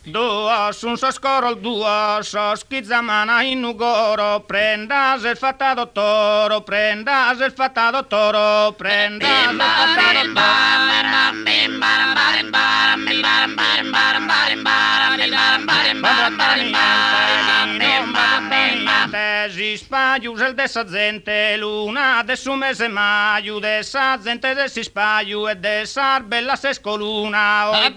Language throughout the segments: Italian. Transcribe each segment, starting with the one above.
Duo, sun so scoro il duo, so schizzamana in ugoro, prendas il fatta dottoro, prendas il fatta dottoro, prendas il fatta si spaiu el de sa gente, luna de su mese maiu, de sa gente de si spaiu e de sa bella sescoluna. Oh,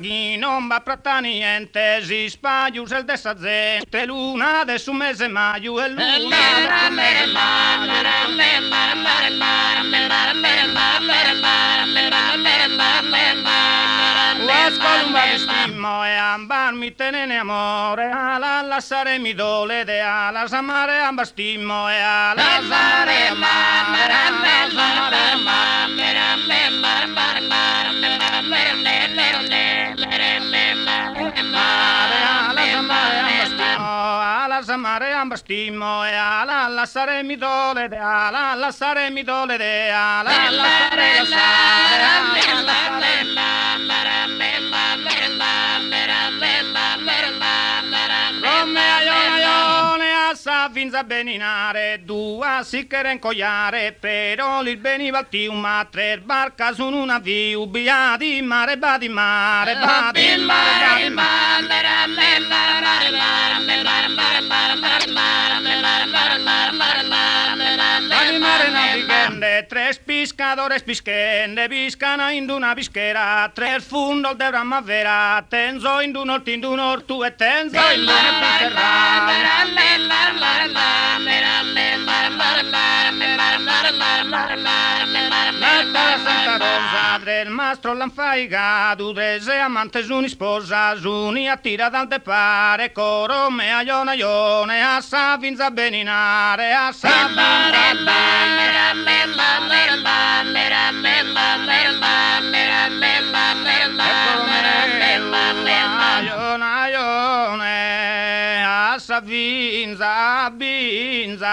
chi non va pratta niente, si spaiu el de sa gente, luna de su mese maiu e luna stimo e ambar mi tenene amore, ala lasciare mi dole de alas amare amba stimo e alas amare amare amba stimo e ala lasciare mi dole de ala lasciare mi dole de ala lasciare fins a beninare, due si che incoiare, però il veniva al tiuma, tre barca su un navio, via di mare, badi mare, badi mare, navigante, tres pescadores pisquende, piscana in una pischera, tre fundol de primavera, tenzo in un ortu e tenzo in una il mastro l'anfaigato, trese amante suni sposa, suni attira dal pare, coro me a ione, a sa vinza beninare, a sa vinza, binza,